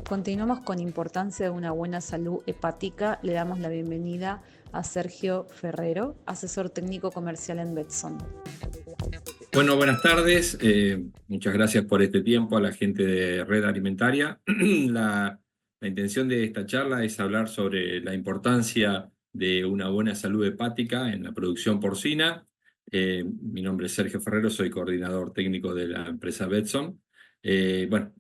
Continuamos con importancia de una buena salud hepática. Le damos la bienvenida a Sergio Ferrero, asesor técnico comercial en Betson. Bueno, buenas tardes. Muchas gracias por este tiempo a la gente de Red Alimentaria. La intención de esta charla es hablar sobre la importancia de una buena salud hepática en la producción porcina. Mi nombre es Sergio Ferrero, soy coordinador técnico de la empresa Betson. Bueno,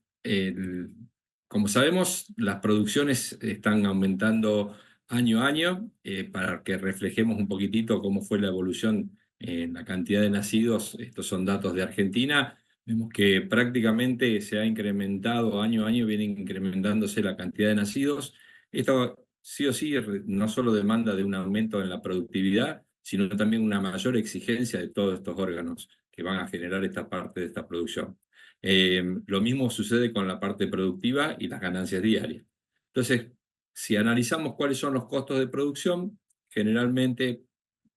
como sabemos, las producciones están aumentando año a año. Para que reflejemos un poquitito cómo fue la evolución en la cantidad de nacidos, estos son datos de Argentina, vemos que prácticamente se ha incrementado año a año, viene incrementándose la cantidad de nacidos. Esto sí o sí no solo demanda de un aumento en la productividad, sino también una mayor exigencia de todos estos órganos que van a generar esta parte de esta producción. Lo mismo sucede con la parte productiva y las ganancias diarias. Entonces, si analizamos cuáles son los costos de producción, generalmente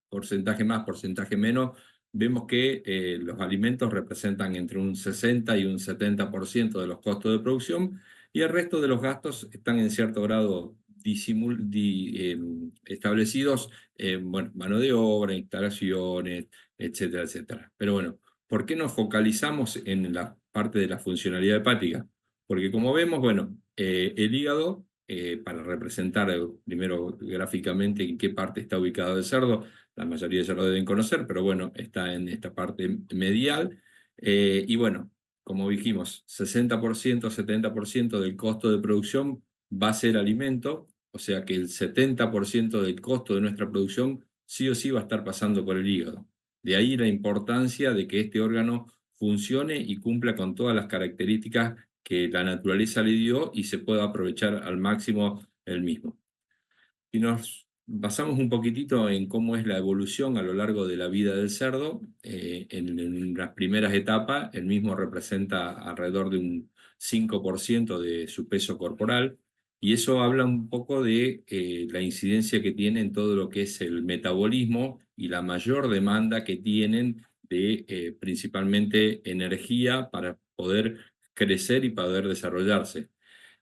porcentaje más, porcentaje menos, vemos que los alimentos representan entre un 60 y un 70% de los costos de producción y el resto de los gastos están en cierto grado establecidos en bueno, mano de obra, instalaciones, etcétera, etcétera. Pero bueno, ¿por qué nos focalizamos en la parte de la funcionalidad hepática? Porque como vemos, bueno, el hígado, para representar primero gráficamente en qué parte está ubicado el cerdo, la mayoría ya lo deben conocer, pero bueno, está en esta parte medial. Y bueno, como dijimos, 60%, 70% del costo de producción va a ser alimento, o sea que el 70% del costo de nuestra producción sí o sí va a estar pasando por el hígado. De ahí la importancia de que este órgano funcione y cumpla con todas las características que la naturaleza le dio y se pueda aprovechar al máximo el mismo. Si nos basamos un poquitito en cómo es la evolución a lo largo de la vida del cerdo, en las primeras etapas el mismo representa alrededor de un 5% de su peso corporal, y eso habla un poco de la incidencia que tiene en todo lo que es el metabolismo y la mayor demanda que tienen de principalmente energía para poder crecer y poder desarrollarse,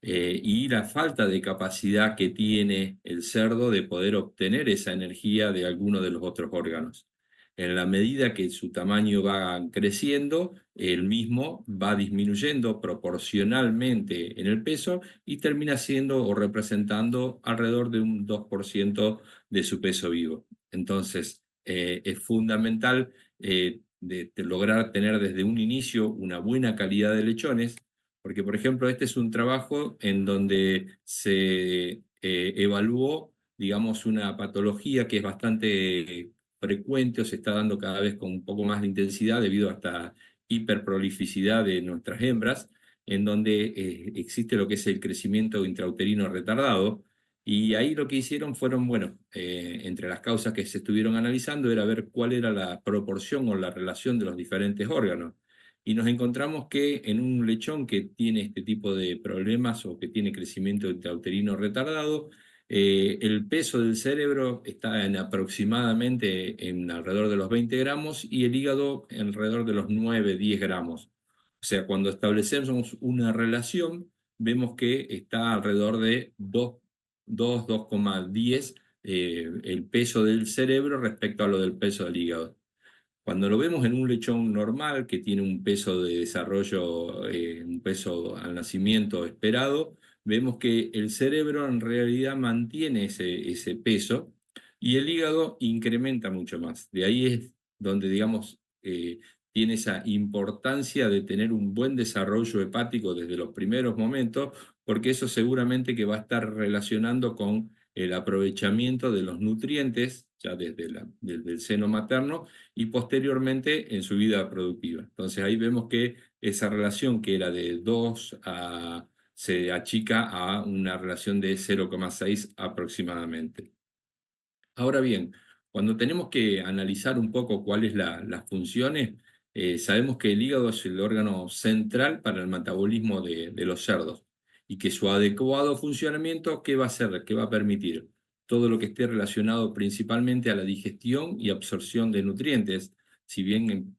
y la falta de capacidad que tiene el cerdo de poder obtener esa energía de alguno de los otros órganos. En la medida que su tamaño va creciendo, el mismo va disminuyendo proporcionalmente en el peso y termina siendo o representando alrededor de un 2% de su peso vivo. Entonces, es fundamental de lograr tener desde un inicio una buena calidad de lechones, porque, por ejemplo, este es un trabajo en donde se evaluó, digamos, una patología que es bastante frecuente o se está dando cada vez con un poco más de intensidad debido a esta hiperprolificidad de nuestras hembras, en donde existe lo que es el crecimiento intrauterino retardado. Y ahí lo que hicieron fueron, bueno, entre las causas que se estuvieron analizando era ver cuál era la proporción o la relación de los diferentes órganos. Y nos encontramos que en un lechón que tiene este tipo de problemas o que tiene crecimiento intrauterino retardado, el peso del cerebro está en aproximadamente en alrededor de los 20 gramos y el hígado en alrededor de los 9, 10 gramos. O sea, cuando establecemos una relación, vemos que está alrededor de 2,10 el peso del cerebro respecto a lo del peso del hígado. Cuando lo vemos en un lechón normal, que tiene un peso de desarrollo, un peso al nacimiento esperado, vemos que el cerebro en realidad mantiene ese peso y el hígado incrementa mucho más. De ahí es donde, digamos, tiene esa importancia de tener un buen desarrollo hepático desde los primeros momentos, porque eso seguramente que va a estar relacionando con el aprovechamiento de los nutrientes ya desde el seno materno y posteriormente en su vida productiva. Entonces ahí vemos que esa relación que era de 2 se achica a una relación de 0,6 aproximadamente. Ahora bien, cuando tenemos que analizar un poco cuáles las funciones, sabemos que el hígado es el órgano central para el metabolismo de los cerdos y que su adecuado funcionamiento, ¿qué va a hacer? ¿Qué va a permitir? Todo lo que esté relacionado principalmente a la digestión y absorción de nutrientes. Si bien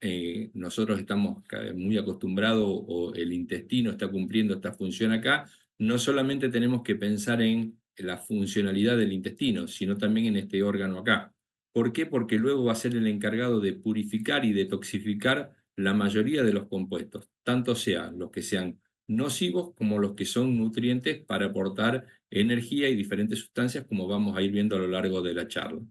nosotros estamos muy acostumbrados o el intestino está cumpliendo esta función acá, no solamente tenemos que pensar en la funcionalidad del intestino, sino también en este órgano acá. ¿Por qué? Porque luego va a ser el encargado de purificar y detoxificar la mayoría de los compuestos, tanto sean los que sean nocivos como los que son nutrientes para aportar energía y diferentes sustancias, como vamos a ir viendo a lo largo de la charla.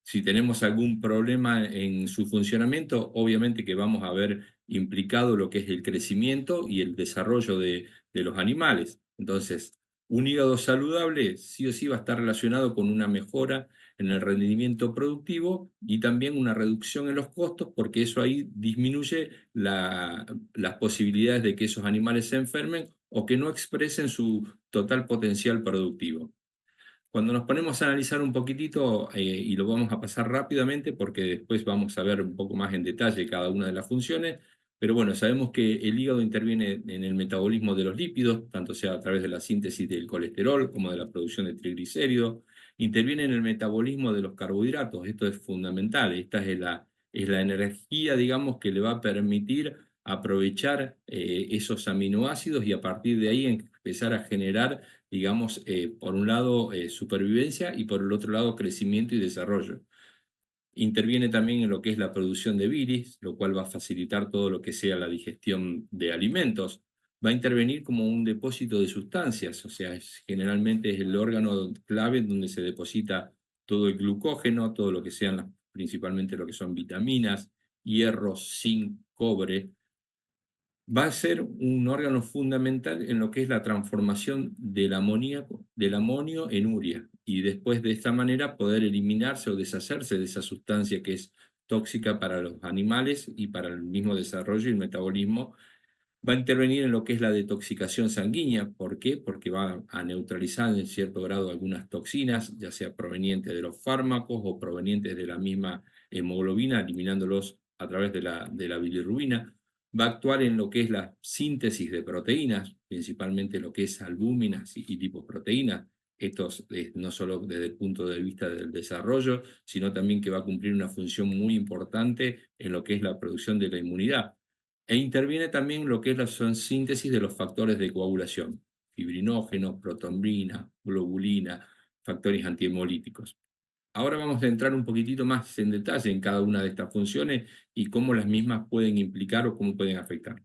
Si tenemos algún problema en su funcionamiento, obviamente que vamos a ver implicado lo que es el crecimiento y el desarrollo de los animales. Entonces, un hígado saludable sí o sí va a estar relacionado con una mejora en el rendimiento productivo y también una reducción en los costos, porque eso ahí disminuye las posibilidades de que esos animales se enfermen o que no expresen su total potencial productivo. Cuando nos ponemos a analizar un poquitito, y lo vamos a pasar rápidamente porque después vamos a ver un poco más en detalle cada una de las funciones, pero bueno, sabemos que el hígado interviene en el metabolismo de los lípidos, tanto sea a través de la síntesis del colesterol como de la producción de triglicéridos, interviene en el metabolismo de los carbohidratos, esto es fundamental, esta es la energía, digamos, que le va a permitir aprovechar esos aminoácidos y a partir de ahí empezar a generar, digamos, por un lado supervivencia y por el otro lado crecimiento y desarrollo. Interviene también en lo que es la producción de bilis, lo cual va a facilitar todo lo que sea la digestión de alimentos. Va a intervenir como un depósito de sustancias, o sea, generalmente es el órgano clave donde se deposita todo el glucógeno, todo lo que sean principalmente lo que son vitaminas, hierro, zinc, cobre, va a ser un órgano fundamental en lo que es la transformación del amoníaco, del amonio en urea, y después de esta manera poder eliminarse o deshacerse de esa sustancia que es tóxica para los animales y para el mismo desarrollo y el metabolismo. Va a intervenir en lo que es la detoxicación sanguínea. ¿Por qué? Porque va a neutralizar en cierto grado algunas toxinas, ya sea provenientes de los fármacos o provenientes de la misma hemoglobina, eliminándolos a través de la bilirrubina. Va a actuar en lo que es la síntesis de proteínas, principalmente lo que es albúminas y lipoproteínas. Estos no solo desde el punto de vista del desarrollo, sino también que va a cumplir una función muy importante en lo que es la producción de la inmunidad. E interviene también lo que es la síntesis de los factores de coagulación, fibrinógenos, protombrina, globulina, factores antihemolíticos. Ahora vamos a entrar un poquitito más en detalle en cada una de estas funciones y cómo las mismas pueden implicar o cómo pueden afectar.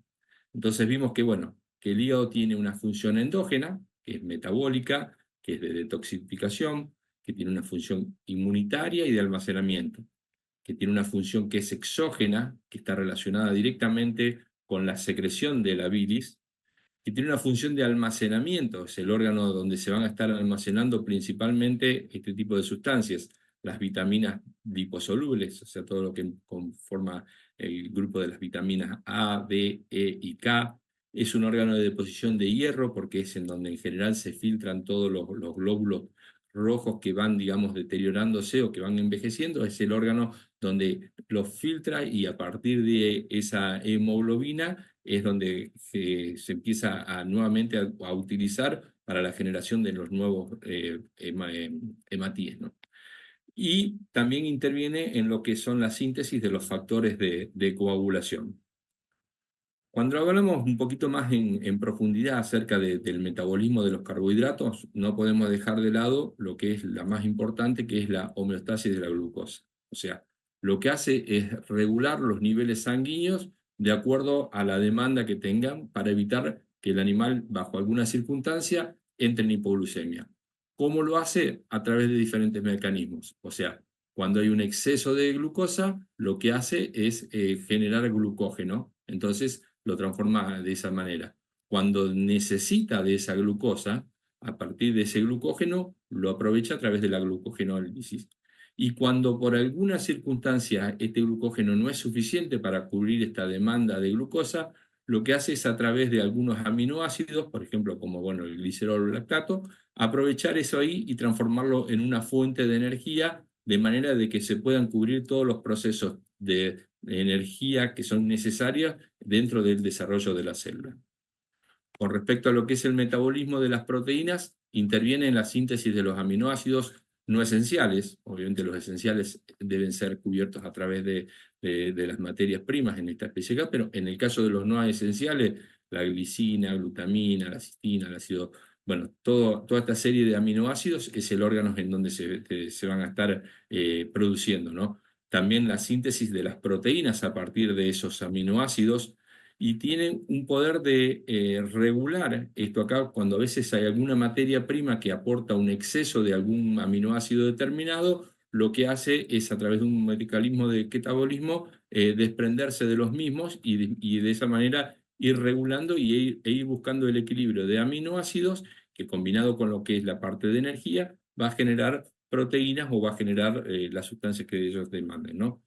Entonces vimos que, bueno, que el hígado tiene una función endógena, que es metabólica, que es de detoxificación, que tiene una función inmunitaria y de almacenamiento, que tiene una función que es exógena, que está relacionada directamente con la secreción de la bilis, que tiene una función de almacenamiento, es el órgano donde se van a estar almacenando principalmente este tipo de sustancias, las vitaminas liposolubles, o sea, todo lo que conforma el grupo de las vitaminas A, D, E y K. Es un órgano de deposición de hierro porque es en donde en general se filtran todos los glóbulos rojos que van, digamos, deteriorándose o que van envejeciendo. Es el órgano donde los filtra y a partir de esa hemoglobina es donde se empieza nuevamente a utilizar para la generación de los nuevos hematíes, ¿no? Y también interviene en lo que son la síntesis de los factores de coagulación. Cuando hablamos un poquito más en profundidad acerca del metabolismo de los carbohidratos, no podemos dejar de lado lo que es la más importante, que es la homeostasis de la glucosa. O sea, lo que hace es regular los niveles sanguíneos de acuerdo a la demanda que tengan para evitar que el animal, bajo alguna circunstancia, entre en hipoglucemia. ¿Cómo lo hace? A través de diferentes mecanismos. O sea, cuando hay un exceso de glucosa, lo que hace es generar glucógeno. Entonces, lo transforma de esa manera. Cuando necesita de esa glucosa, a partir de ese glucógeno, lo aprovecha a través de la glucogenólisis. Y cuando por alguna circunstancia este glucógeno no es suficiente para cubrir esta demanda de glucosa, lo que hace es a través de algunos aminoácidos, por ejemplo, como bueno, el glicerol o lactato, aprovechar eso ahí y transformarlo en una fuente de energía de manera de que se puedan cubrir todos los procesos de energía que son necesarios dentro del desarrollo de la célula. Con respecto a lo que es el metabolismo de las proteínas, interviene en la síntesis de los aminoácidos no esenciales. Obviamente los esenciales deben ser cubiertos a través de las materias primas en esta especie acá, pero en el caso de los no esenciales, la glicina, glutamina, la cistina, el ácido, bueno, toda esta serie de aminoácidos es el órgano en donde se van a estar produciendo, ¿no? También la síntesis de las proteínas a partir de esos aminoácidos, y tienen un poder de regular esto acá cuando a veces hay alguna materia prima que aporta un exceso de algún aminoácido determinado. Lo que hace es, a través de un mecanismo de catabolismo, desprenderse de los mismos y de esa manera ir regulando e ir buscando el equilibrio de aminoácidos que, combinado con lo que es la parte de energía, va a generar proteínas o va a generar las sustancias que ellos demanden, ¿no?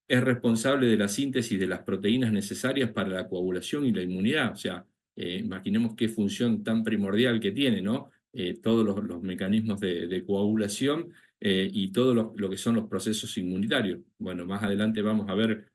Es responsable de la síntesis de las proteínas necesarias para la coagulación y la inmunidad. O sea, imaginemos qué función tan primordial que tiene, ¿no? Todos los mecanismos de coagulación y todo lo que son los procesos inmunitarios. Bueno, más adelante vamos a ver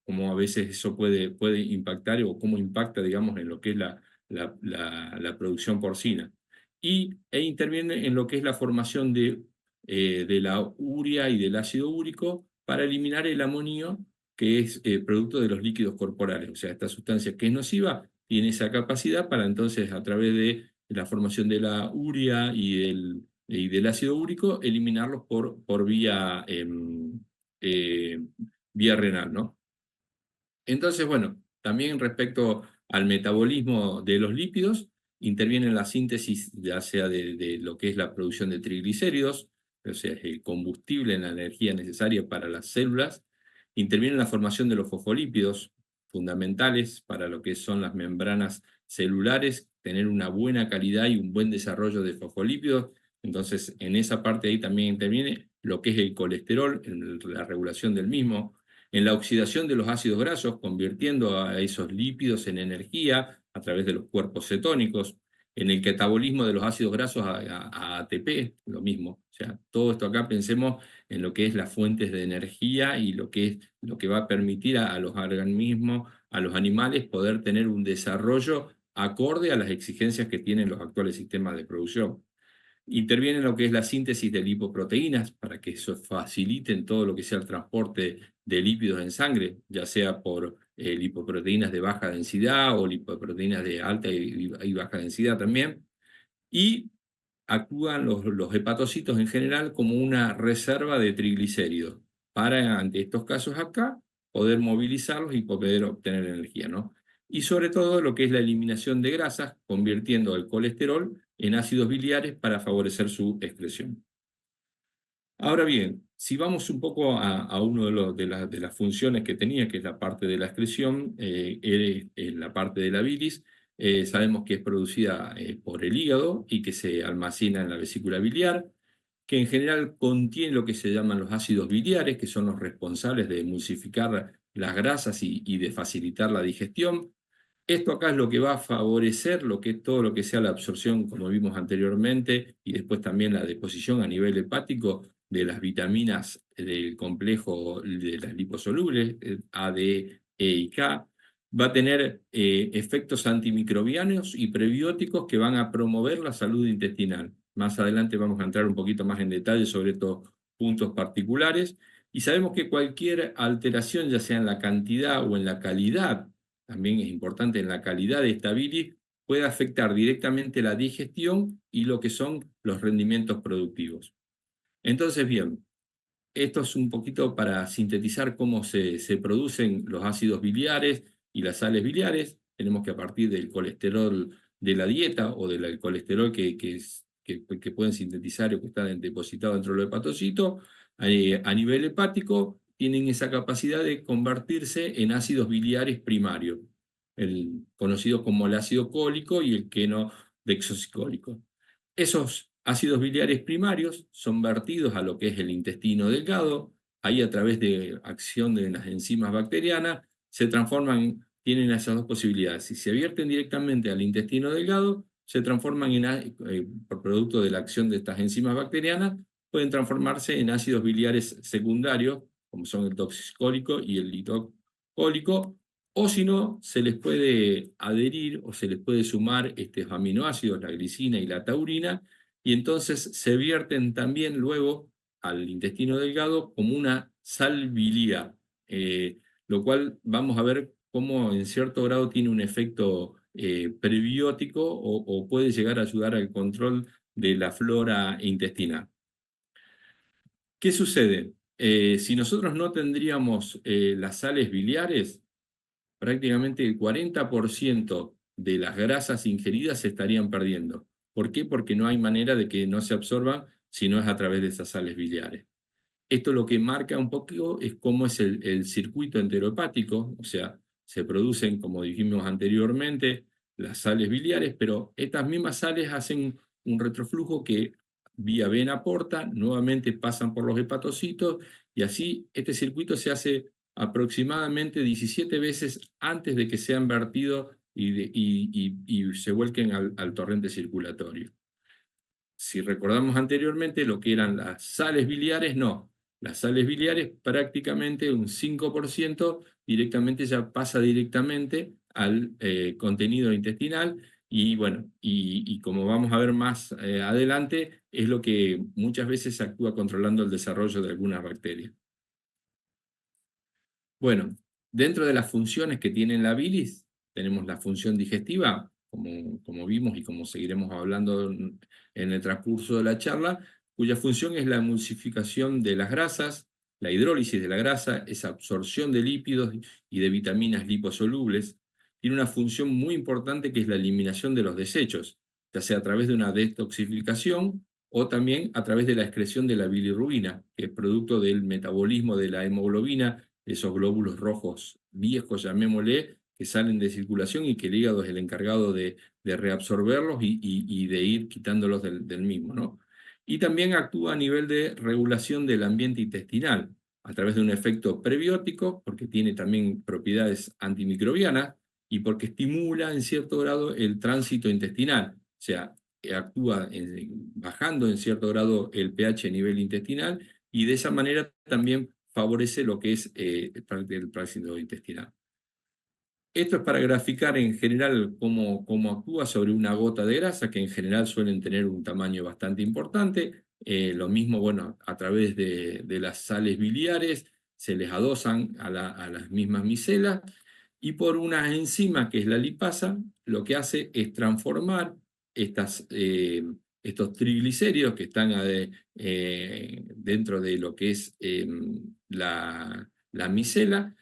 cómo a veces eso puede impactar o cómo impacta, digamos, en lo que es la producción porcina. E interviene en lo que es la formación de la urea y del ácido úrico, para eliminar el amonio, que es producto de los líquidos corporales. O sea, esta sustancia que es nociva tiene esa capacidad para entonces, a través de la formación de la urea y del ácido úrico, eliminarlos por eh, vía renal, ¿no? Entonces, bueno, también respecto al metabolismo de los lípidos, interviene en la síntesis ya sea de lo que es la producción de triglicéridos, o sea, el combustible en la energía necesaria para las células. Interviene en la formación de los fosfolípidos, fundamentales para lo que son las membranas celulares, tener una buena calidad y un buen desarrollo de fosfolípidos. Entonces, en esa parte ahí también interviene lo que es el colesterol, en la regulación del mismo, en la oxidación de los ácidos grasos, convirtiendo a esos lípidos en energía a través de los cuerpos cetónicos, en el catabolismo de los ácidos grasos a ATP, lo mismo. O sea, todo esto acá pensemos en lo que es las fuentes de energía y lo que va a permitir a los organismos, a los animales, poder tener un desarrollo acorde a las exigencias que tienen los actuales sistemas de producción. Interviene en lo que es la síntesis de lipoproteínas para que eso faciliten todo lo que sea el transporte de lípidos en sangre, ya sea por lipoproteínas de baja densidad o lipoproteínas de alta y baja densidad también. Y actúan los hepatocitos en general como una reserva de triglicéridos para, ante estos casos acá, poder movilizarlos y poder obtener energía, ¿no? Y sobre todo lo que es la eliminación de grasas, convirtiendo el colesterol en ácidos biliares para favorecer su excreción. Ahora bien, si vamos un poco a uno de las funciones que tenía, que es la parte de la excreción, la parte de la bilis, sabemos que es producida por el hígado y que se almacena en la vesícula biliar, que en general contiene lo que se llaman los ácidos biliares, que son los responsables de emulsificar las grasas y de facilitar la digestión. Esto acá es lo que va a favorecer lo que es todo lo que sea la absorción, como vimos anteriormente, y después también la deposición a nivel hepático de las vitaminas del complejo de las liposolubles, A, D, E y K. Va a tener efectos antimicrobianos y prebióticos que van a promover la salud intestinal. Más adelante vamos a entrar un poquito más en detalle sobre estos puntos particulares. Y sabemos que cualquier alteración, ya sea en la cantidad o en la calidad, también es importante en la calidad de esta bilis, puede afectar directamente la digestión y lo que son los rendimientos productivos. Entonces, bien, esto es un poquito para sintetizar cómo se producen los ácidos biliares y las sales biliares. Tenemos que, a partir del colesterol de la dieta o del colesterol que pueden sintetizar o que está depositado dentro de los hepatocitos, a nivel hepático, tienen esa capacidad de convertirse en ácidos biliares primarios, el conocido como el ácido cólico y el queno-dexosicólico. Esos ácidos biliares primarios son vertidos a lo que es el intestino delgado. Ahí, a través de acción de las enzimas bacterianas, se transforman, tienen esas dos posibilidades. Si se vierten directamente al intestino delgado, se transforman por producto de la acción de estas enzimas bacterianas pueden transformarse en ácidos biliares secundarios, como son el toxicólico y el litocólico, o si no, se les puede adherir o se les puede sumar estos aminoácidos, la glicina y la taurina, y entonces se vierten también luego al intestino delgado como una sal biliar, lo cual vamos a ver cómo en cierto grado tiene un efecto prebiótico o puede llegar a ayudar al control de la flora intestinal. ¿Qué sucede? Si nosotros no tendríamos las sales biliares, prácticamente el 40% de las grasas ingeridas se estarían perdiendo. ¿Por qué? Porque no hay manera de que no se absorban si no es a través de esas sales biliares. Esto lo que marca un poco es cómo es el circuito enterohepático, o sea, se producen, como dijimos anteriormente, las sales biliares, pero estas mismas sales hacen un retroflujo que vía vena porta, nuevamente pasan por los hepatocitos, y así este circuito se hace aproximadamente 17 veces antes de que sean vertidos y se vuelquen al torrente circulatorio. Si recordamos anteriormente lo que eran las sales biliares, no. Las sales biliares prácticamente un 5% directamente ya pasa directamente al contenido intestinal y bueno, y como vamos a ver más adelante, es lo que muchas veces actúa controlando el desarrollo de algunas bacterias. Bueno, dentro de las funciones que tiene la bilis, tenemos la función digestiva, como vimos y como seguiremos hablando en el transcurso de la charla, cuya función es la emulsificación de las grasas, la hidrólisis de la grasa, esa absorción de lípidos y de vitaminas liposolubles. Tiene una función muy importante que es la eliminación de los desechos, ya sea a través de una detoxificación o también a través de la excreción de la bilirrubina, que es producto del metabolismo de la hemoglobina, esos glóbulos rojos viejos, llamémosle, que salen de circulación y que el hígado es el encargado de reabsorberlos y de ir quitándolos del mismo, ¿no? Y también actúa a nivel de regulación del ambiente intestinal, a través de un efecto prebiótico, porque tiene también propiedades antimicrobianas, y porque estimula en cierto grado el tránsito intestinal, o sea, actúa bajando en cierto grado el pH a nivel intestinal, y de esa manera también favorece lo que es el tránsito intestinal. Esto es para graficar en general cómo actúa sobre una gota de grasa, que en general suelen tener un tamaño bastante importante. Lo mismo, bueno, a través de las sales biliares se les adosan a las mismas micelas, y por una enzima que es la lipasa, lo que hace es transformar estos triglicéridos que están dentro de lo que es la micela,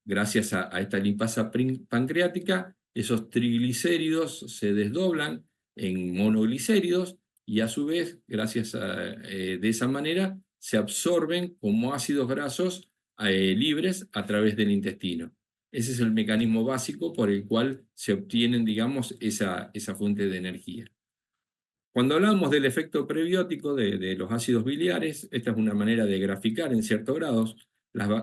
gracias a esta lipasa pancreática, esos triglicéridos se desdoblan en monoglicéridos y a su vez, de esa manera, se absorben como ácidos grasos libres a través del intestino. Ese es el mecanismo básico por el cual se obtienen, digamos, esa fuente de energía. Cuando hablamos del efecto prebiótico de los ácidos biliares, esta es una manera de graficar en ciertos grados.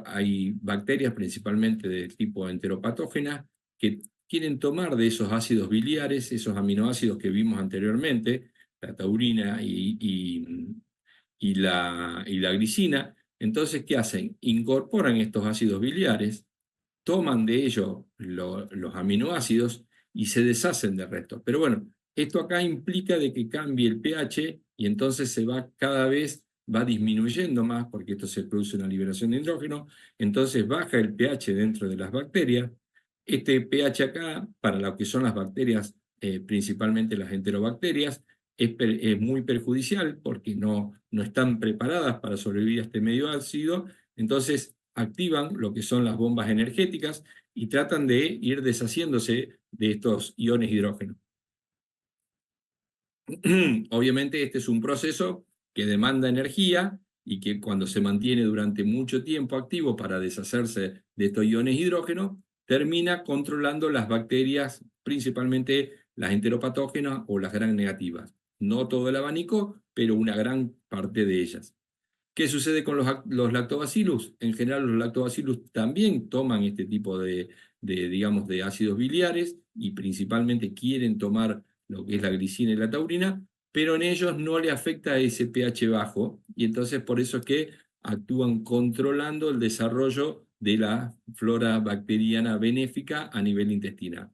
Hay bacterias principalmente del tipo enteropatógenas que quieren tomar de esos ácidos biliares, esos aminoácidos que vimos anteriormente, la taurina y la glicina. Entonces, ¿qué hacen? Incorporan estos ácidos biliares, toman de ellos los aminoácidos y se deshacen del resto. Pero bueno, esto acá implica de que cambie el pH y entonces cada vez va disminuyendo más, porque esto se produce una liberación de hidrógeno, entonces baja el pH dentro de las bacterias. Este pH acá, para lo que son las bacterias, principalmente las enterobacterias, es muy perjudicial porque no están preparadas para sobrevivir a este medio ácido, entonces activan lo que son las bombas energéticas y tratan de ir deshaciéndose de estos iones hidrógeno. Obviamente este es un proceso que demanda energía y que cuando se mantiene durante mucho tiempo activo para deshacerse de estos iones hidrógeno, termina controlando las bacterias, principalmente las enteropatógenas o las gram negativas. No todo el abanico, pero una gran parte de ellas. ¿Qué sucede con los lactobacillus? En general los lactobacillus también toman este tipo digamos, de ácidos biliares y principalmente quieren tomar lo que es la glicina y la taurina, pero en ellos no le afecta ese pH bajo, y entonces por eso es que actúan controlando el desarrollo de la flora bacteriana benéfica a nivel intestinal.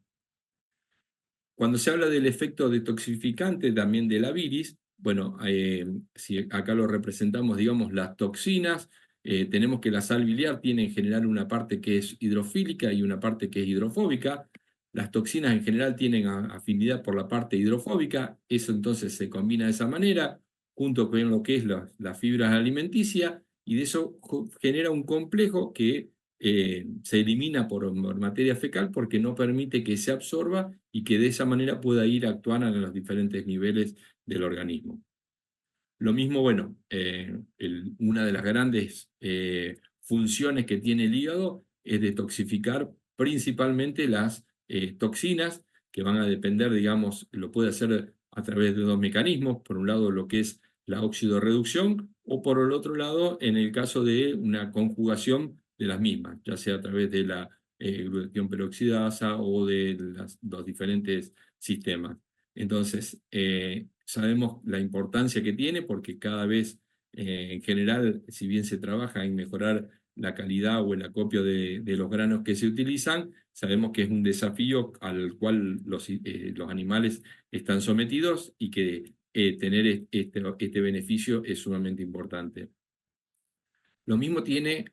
Cuando se habla del efecto detoxificante también de la bilis, bueno, si acá lo representamos, digamos, las toxinas, tenemos que la sal biliar tiene en general una parte que es hidrofílica y una parte que es hidrofóbica. Las toxinas en general tienen afinidad por la parte hidrofóbica, eso entonces se combina de esa manera, junto con lo que es las fibras alimenticias, y de eso genera un complejo que se elimina por materia fecal porque no permite que se absorba y que de esa manera pueda ir actuando en los diferentes niveles del organismo. Lo mismo, bueno, una de las grandes funciones que tiene el hígado es detoxificar principalmente las toxinas que van a depender, digamos, lo puede hacer a través de dos mecanismos. Por un lado, lo que es la oxidorreducción, o por el otro lado, en el caso de una conjugación de las mismas, ya sea a través de la glutatión peroxidasa o de los diferentes sistemas. Entonces, sabemos la importancia que tiene porque cada vez, en general, si bien se trabaja en mejorar la calidad o el acopio de los granos que se utilizan, sabemos que es un desafío al cual los animales están sometidos y que tener este beneficio es sumamente importante. Lo mismo tiene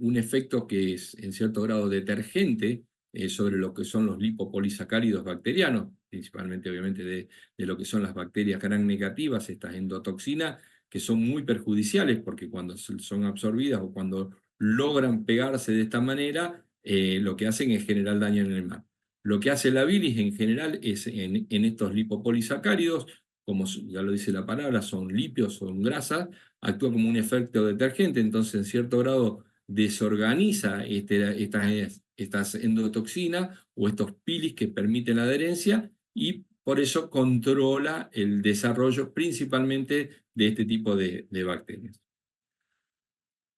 un efecto que es en cierto grado detergente sobre lo que son los lipopolisacáridos bacterianos, principalmente obviamente de lo que son las bacterias gram negativas, estas endotoxinas, que son muy perjudiciales porque cuando son absorbidas o cuando logran pegarse de esta manera, lo que hacen es generar daño en el mar. Lo que hace la bilis en general es en estos lipopolisacáridos, como ya lo dice la palabra, son lípidos, son grasas, actúa como un efecto detergente, entonces en cierto grado desorganiza estas endotoxinas o estos pilis que permiten la adherencia y por eso controla el desarrollo principalmente de este tipo de bacterias.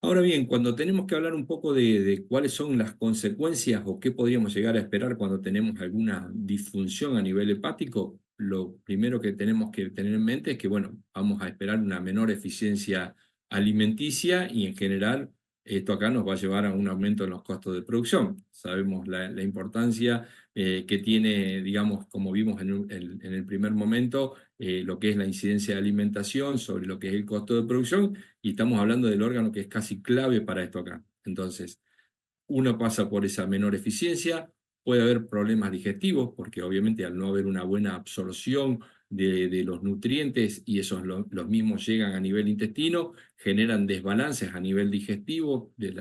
Ahora bien, cuando tenemos que hablar un poco de cuáles son las consecuencias o qué podríamos llegar a esperar cuando tenemos alguna disfunción a nivel hepático, lo primero que tenemos que tener en mente es que, bueno, vamos a esperar una menor eficiencia alimenticia y en general esto acá nos va a llevar a un aumento en los costos de producción. Sabemos la importancia que tiene, digamos, como vimos en el primer momento, lo que es la incidencia de alimentación sobre lo que es el costo de producción y estamos hablando del órgano que es casi clave para esto acá. Entonces, uno pasa por esa menor eficiencia, puede haber problemas digestivos, porque obviamente al no haber una buena absorción de los nutrientes y esos los mismos llegan a nivel intestino, generan desbalances a nivel digestivo de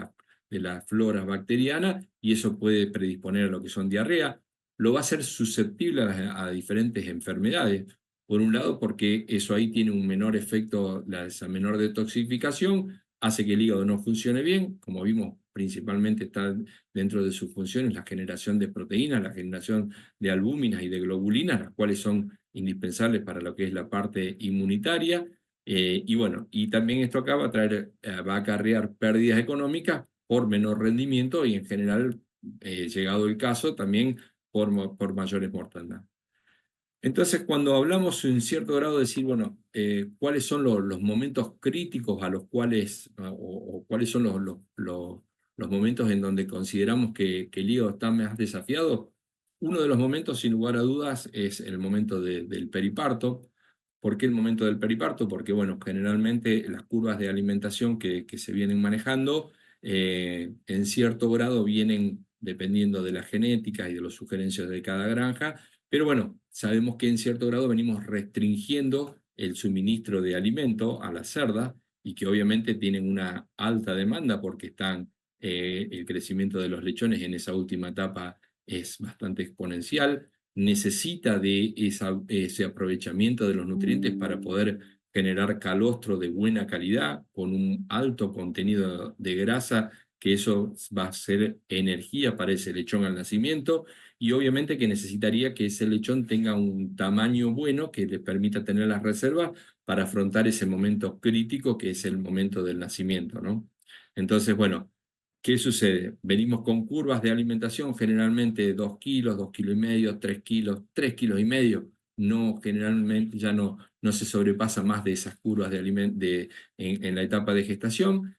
la flora bacteriana y eso puede predisponer a lo que son diarrea. Lo va a hacer susceptible a diferentes enfermedades. Por un lado, porque eso ahí tiene un menor efecto, esa menor detoxificación, hace que el hígado no funcione bien, como vimos, principalmente está dentro de sus funciones la generación de proteínas, la generación de albúminas y de globulinas, las cuales son indispensables para lo que es la parte inmunitaria. Y bueno, y también esto acá va a traer, va a acarrear pérdidas económicas por menor rendimiento y en general, llegado el caso, también por mayores mortandad. Entonces, cuando hablamos en cierto grado de decir, bueno, cuáles son los momentos críticos a los cuales, o cuáles son los momentos en donde consideramos que el hígado está más desafiado, uno de los momentos, sin lugar a dudas, es el momento del periparto. ¿Por qué el momento del periparto? Porque, bueno, generalmente las curvas de alimentación que se vienen manejando, en cierto grado vienen dependiendo de la genética y de las sugerencias de cada granja, pero bueno, sabemos que en cierto grado venimos restringiendo el suministro de alimento a las cerdas y que obviamente tienen una alta demanda porque el crecimiento de los lechones en esa última etapa es bastante exponencial, necesita de ese aprovechamiento de los nutrientes para poder generar calostro de buena calidad con un alto contenido de grasa, que eso va a ser energía para ese lechón al nacimiento y obviamente que necesitaría que ese lechón tenga un tamaño bueno que le permita tener las reservas para afrontar ese momento crítico que es el momento del nacimiento, ¿no? Entonces, bueno, ¿qué sucede? Venimos con curvas de alimentación generalmente 2 kilos, 2 kilos y medio, 3 kilos, 3 kilos y medio. generalmente ya no se sobrepasa más de esas curvas en la etapa de gestación,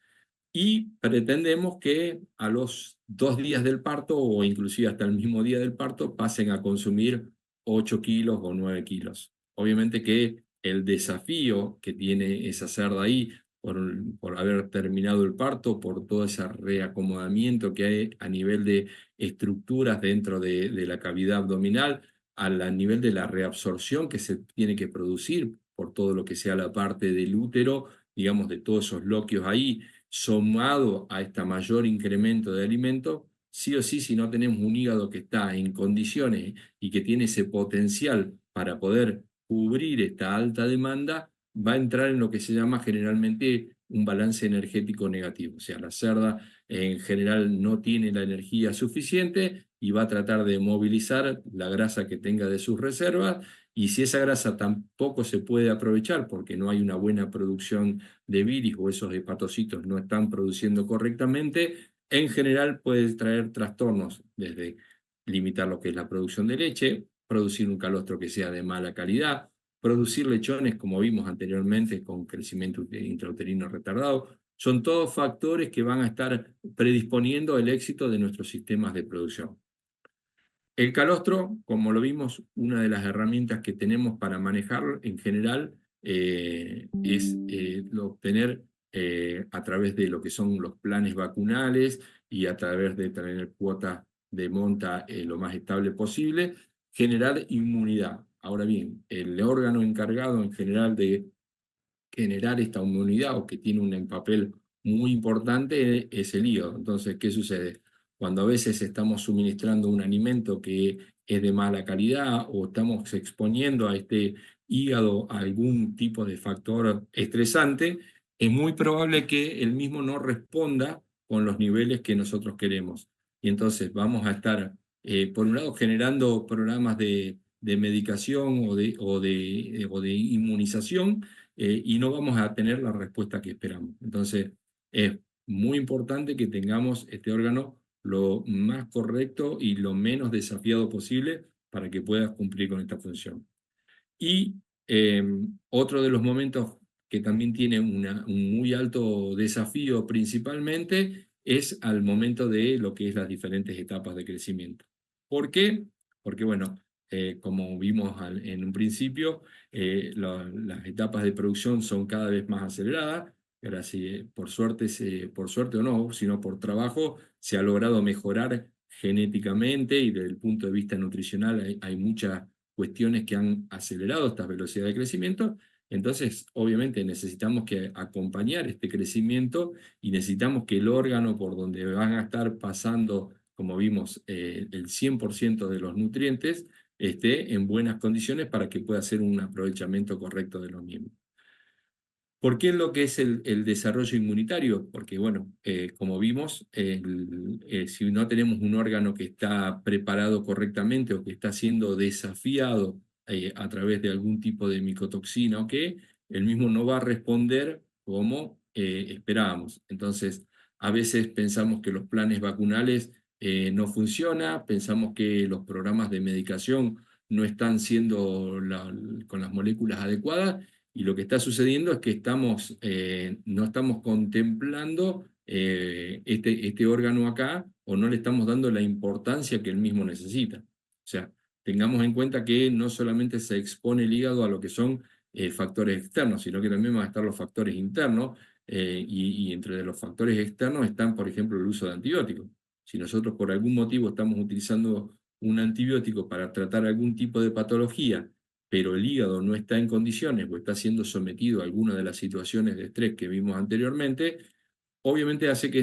y pretendemos que a los 2 días del parto o inclusive hasta el mismo día del parto pasen a consumir 8 kilos o 9 kilos. Obviamente que el desafío que tiene esa cerda ahí por haber terminado el parto, por todo ese reacomodamiento que hay a nivel de estructuras dentro de la cavidad abdominal, al nivel de la reabsorción que se tiene que producir por todo lo que sea la parte del útero, digamos, de todos esos loquios ahí, sumado a este mayor incremento de alimento, sí o sí, si no tenemos un hígado que está en condiciones y que tiene ese potencial para poder cubrir esta alta demanda, va a entrar en lo que se llama generalmente un balance energético negativo. O sea, la cerda en general no tiene la energía suficiente y va a tratar de movilizar la grasa que tenga de sus reservas, y si esa grasa tampoco se puede aprovechar porque no hay una buena producción de bilis o esos hepatocitos no están produciendo correctamente, en general puede traer trastornos desde limitar lo que es la producción de leche, producir un calostro que sea de mala calidad, producir lechones, como vimos anteriormente, con crecimiento intrauterino retardado. Son todos factores que van a estar predisponiendo el éxito de nuestros sistemas de producción. El calostro, como lo vimos, una de las herramientas que tenemos para manejarlo en general es obtener a través de lo que son los planes vacunales y a través de tener cuotas de monta lo más estable posible, generar inmunidad. Ahora bien, el órgano encargado en general de generar esta inmunidad o que tiene un papel muy importante es el hígado. Entonces, ¿qué sucede? Cuando a veces estamos suministrando un alimento que es de mala calidad o estamos exponiendo a este hígado a algún tipo de factor estresante, es muy probable que el mismo no responda con los niveles que nosotros queremos. Y entonces vamos a estar, por un lado, generando programas de medicación o de inmunización, y no vamos a tener la respuesta que esperamos. Entonces, es muy importante que tengamos este órgano lo más correcto y lo menos desafiado posible para que pueda cumplir con esta función. Y otro de los momentos que también tiene un muy alto desafío principalmente es al momento de lo que es las diferentes etapas de crecimiento. ¿Por qué? Porque, bueno, como vimos en un principio, las etapas de producción son cada vez más aceleradas. Gracias, por suerte o no, sino por trabajo, se ha logrado mejorar genéticamente y desde el punto de vista nutricional hay muchas cuestiones que han acelerado esta velocidad de crecimiento. Entonces, obviamente, necesitamos que acompañar este crecimiento y necesitamos que el órgano por donde van a estar pasando, como vimos, el 100% de los nutrientes, esté en buenas condiciones para que pueda hacer un aprovechamiento correcto de los mismos. ¿Por qué lo que es el desarrollo inmunitario? Porque, bueno, como vimos, si no tenemos un órgano que está preparado correctamente o que está siendo desafiado a través de algún tipo de micotoxina o qué, el mismo no va a responder como esperábamos. Entonces, a veces pensamos que los planes vacunales no funcionan, pensamos que los programas de medicación no están siendo con las moléculas adecuadas, y lo que está sucediendo es que no estamos contemplando este órgano acá, o no le estamos dando la importancia que el mismo necesita. O sea, tengamos en cuenta que no solamente se expone el hígado a lo que son factores externos, sino que también van a estar los factores internos, y entre los factores externos están, por ejemplo, el uso de antibióticos. Si nosotros por algún motivo estamos utilizando un antibiótico para tratar algún tipo de patología, pero el hígado no está en condiciones o está siendo sometido a alguna de las situaciones de estrés que vimos anteriormente, obviamente hace que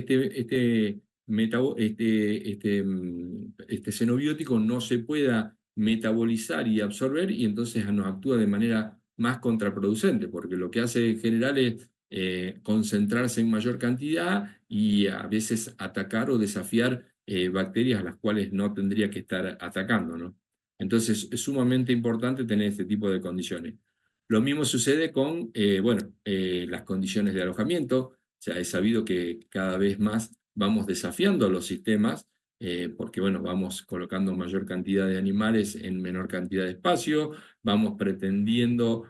este xenobiótico no se pueda metabolizar y absorber, y entonces nos actúa de manera más contraproducente, porque lo que hace en general es concentrarse en mayor cantidad y a veces atacar o desafiar bacterias a las cuales no tendría que estar atacando, ¿no? Entonces es sumamente importante tener este tipo de condiciones. Lo mismo sucede con las condiciones de alojamiento. O sea, es sabido que cada vez más vamos desafiando los sistemas porque bueno, vamos colocando mayor cantidad de animales en menor cantidad de espacio, vamos pretendiendo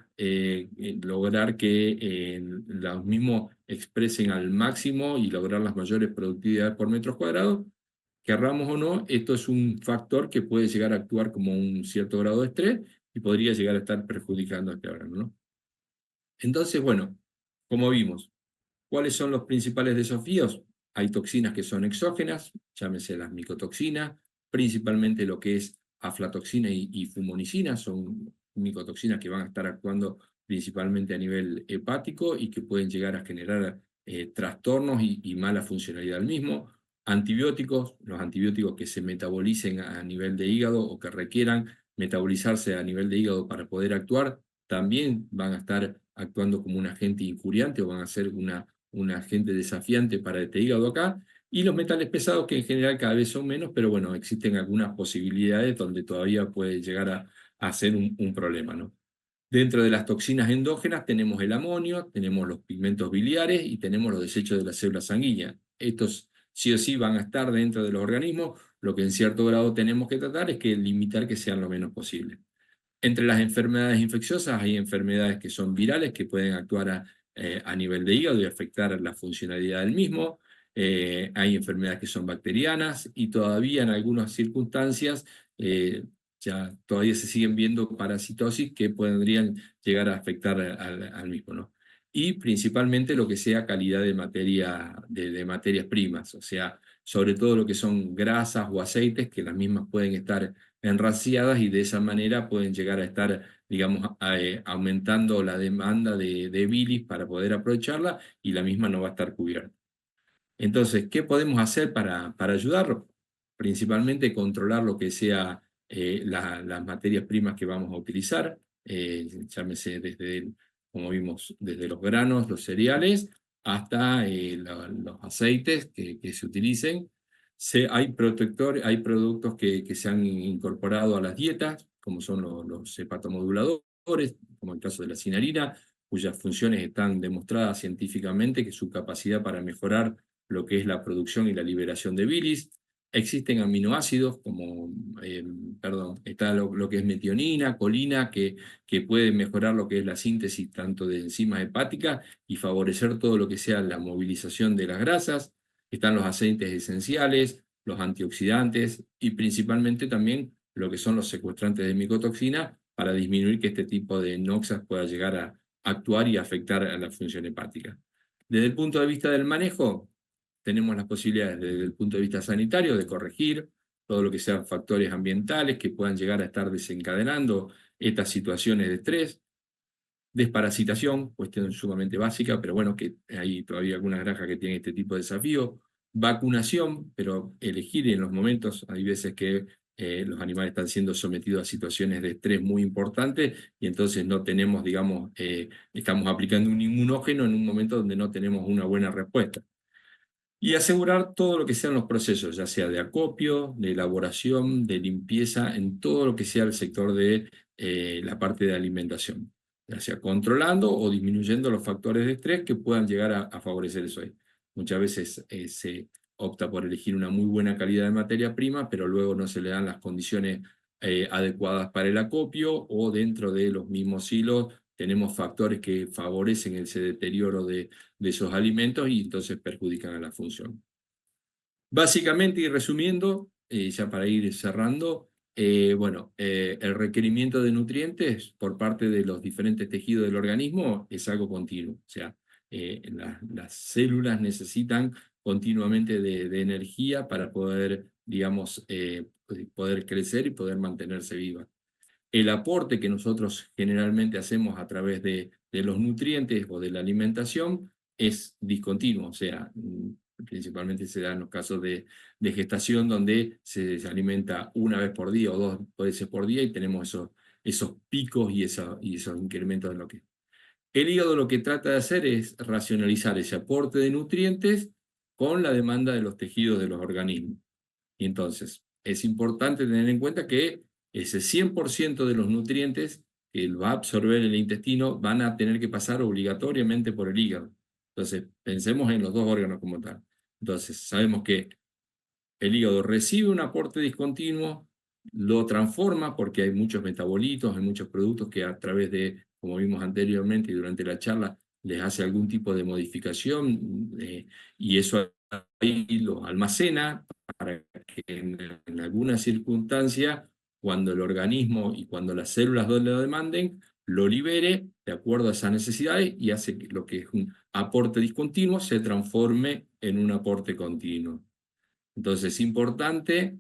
lograr que los mismos expresen al máximo y lograr las mayores productividades por metros cuadrados. Querramos o no, esto es un factor que puede llegar a actuar como un cierto grado de estrés y podría llegar a estar perjudicando a este órgano, ¿no? Entonces, bueno, como vimos, ¿cuáles son los principales desafíos? Hay toxinas que son exógenas, llámese las micotoxinas, principalmente lo que es aflatoxina y fumonicina, son micotoxinas que van a estar actuando principalmente a nivel hepático y que pueden llegar a generar trastornos y mala funcionalidad del mismo. Antibióticos, los antibióticos que se metabolicen a nivel de hígado o que requieran metabolizarse a nivel de hígado para poder actuar, también van a estar actuando como un agente injuriante o van a ser un agente desafiante para este hígado acá, y los metales pesados que en general cada vez son menos, pero bueno, existen algunas posibilidades donde todavía puede llegar a ser un problema, ¿no? Dentro de las toxinas endógenas tenemos el amonio, tenemos los pigmentos biliares y tenemos los desechos de las células sanguíneas. Estos sí o sí van a estar dentro de los organismos, lo que en cierto grado tenemos que tratar es que limitar que sean lo menos posible. Entre las enfermedades infecciosas hay enfermedades que son virales, que pueden actuar a nivel de hígado y afectar la funcionalidad del mismo. Hay enfermedades que son bacterianas y todavía en algunas circunstancias ya todavía se siguen viendo parasitosis que podrían llegar a afectar al mismo, ¿no? Y principalmente lo que sea calidad de de materias primas, o sea, sobre todo lo que son grasas o aceites, que las mismas pueden estar enraciadas y de esa manera pueden llegar a estar, digamos, aumentando la demanda de bilis para poder aprovecharla y la misma no va a estar cubierta. Entonces, ¿qué podemos hacer para ayudarlo? Principalmente controlar lo que sea las materias primas que vamos a utilizar, llámese desde, como vimos, desde los granos, los cereales, hasta los aceites que se utilicen. Hay productos que se han incorporado a las dietas, como son los hepatomoduladores, como el caso de la cinarina, cuyas funciones están demostradas científicamente, que su capacidad para mejorar lo que es la producción y la liberación de bilis. Existen aminoácidos como, perdón, está lo que es metionina, colina, que puede mejorar lo que es la síntesis tanto de enzimas hepáticas y favorecer todo lo que sea la movilización de las grasas. Están los aceites esenciales, los antioxidantes y principalmente también lo que son los secuestrantes de micotoxina para disminuir que este tipo de noxas pueda llegar a actuar y afectar a la función hepática. Desde el punto de vista del manejo, tenemos las posibilidades desde el punto de vista sanitario de corregir todo lo que sean factores ambientales que puedan llegar a estar desencadenando estas situaciones de estrés. Desparasitación, cuestión sumamente básica, pero bueno, que hay todavía algunas granjas que tienen este tipo de desafío. Vacunación, pero elegir en los momentos, hay veces que los animales están siendo sometidos a situaciones de estrés muy importantes y entonces no tenemos, digamos, estamos aplicando un inmunógeno en un momento donde no tenemos una buena respuesta. Y asegurar todo lo que sean los procesos, ya sea de acopio, de elaboración, de limpieza, en todo lo que sea el sector de la parte de alimentación, ya sea controlando o disminuyendo los factores de estrés que puedan llegar a favorecer eso ahí. Muchas veces se opta por elegir una muy buena calidad de materia prima, pero luego no se le dan las condiciones adecuadas para el acopio o dentro de los mismos silos tenemos factores que favorecen ese deterioro de esos alimentos y entonces perjudican a la función. Básicamente, y resumiendo, ya para ir cerrando, bueno, el requerimiento de nutrientes por parte de los diferentes tejidos del organismo es algo continuo. O sea, las células necesitan continuamente de energía para poder, digamos, poder crecer y poder mantenerse vivas. El aporte que nosotros generalmente hacemos a través de los nutrientes o de la alimentación es discontinuo, o sea, principalmente se da en los casos de gestación donde se alimenta una vez por día o dos veces por día y tenemos esos picos y esos incrementos de lo que... El hígado lo que trata de hacer es racionalizar ese aporte de nutrientes con la demanda de los tejidos de los organismos. Y entonces, es importante tener en cuenta que ese 100% de los nutrientes que él va a absorber el intestino van a tener que pasar obligatoriamente por el hígado. Entonces, pensemos en los dos órganos como tal. Entonces, sabemos que el hígado recibe un aporte discontinuo, lo transforma porque hay muchos metabolitos, hay muchos productos que a través de, como vimos anteriormente y durante la charla, les hace algún tipo de modificación y eso ahí lo almacena para que en alguna circunstancia, cuando el organismo y cuando las células lo demanden, lo libere de acuerdo a esas necesidades y hace que lo que es un aporte discontinuo se transforme en un aporte continuo. Entonces es importante,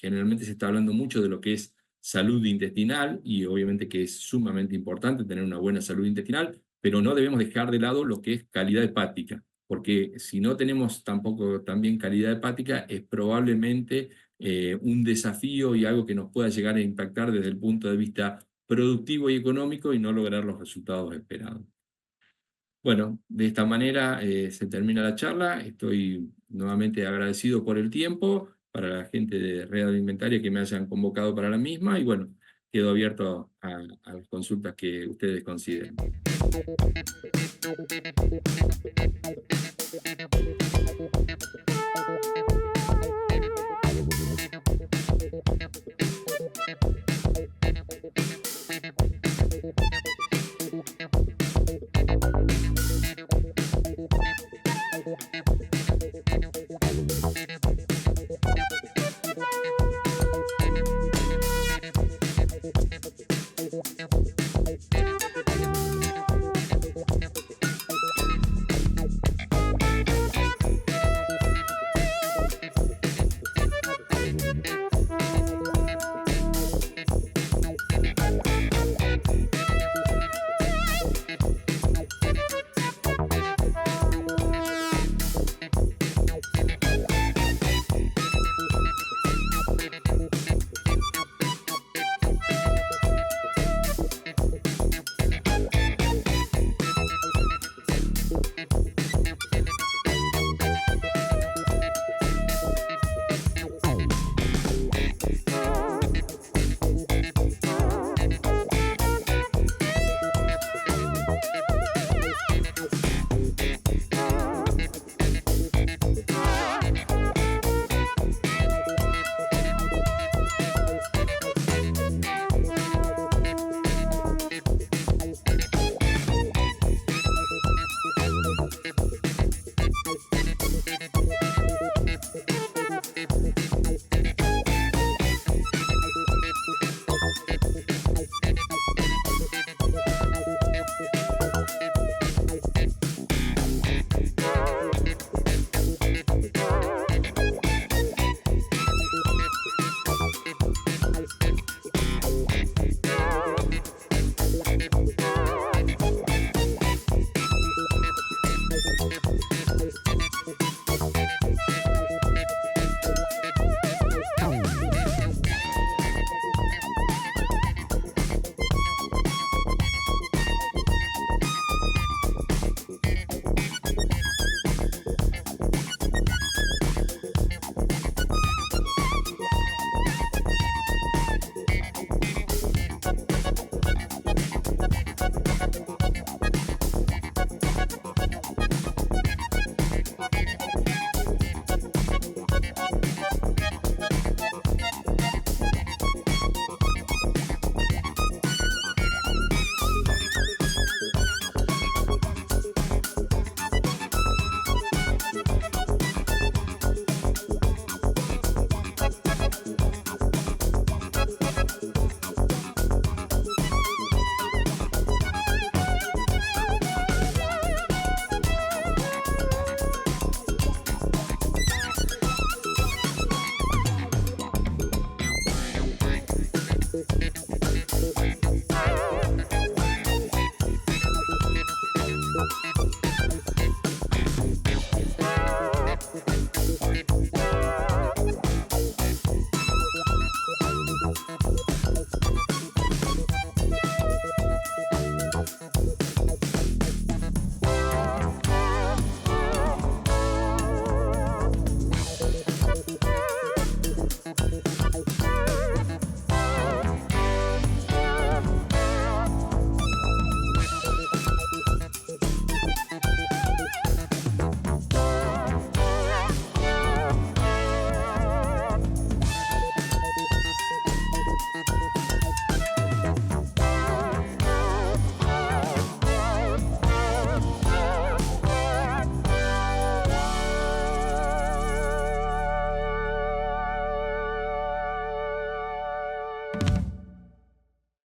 generalmente se está hablando mucho de lo que es salud intestinal y obviamente que es sumamente importante tener una buena salud intestinal, pero no debemos dejar de lado lo que es calidad hepática, porque si no tenemos tampoco también calidad hepática es probablemente un desafío y algo que nos pueda llegar a impactar desde el punto de vista productivo y económico y no lograr los resultados esperados. Bueno, de esta manera se termina la charla. Estoy nuevamente agradecido por el tiempo, para la gente de Red Alimentaria que me hayan convocado para la misma y bueno, quedo abierto a las consultas que ustedes consideren.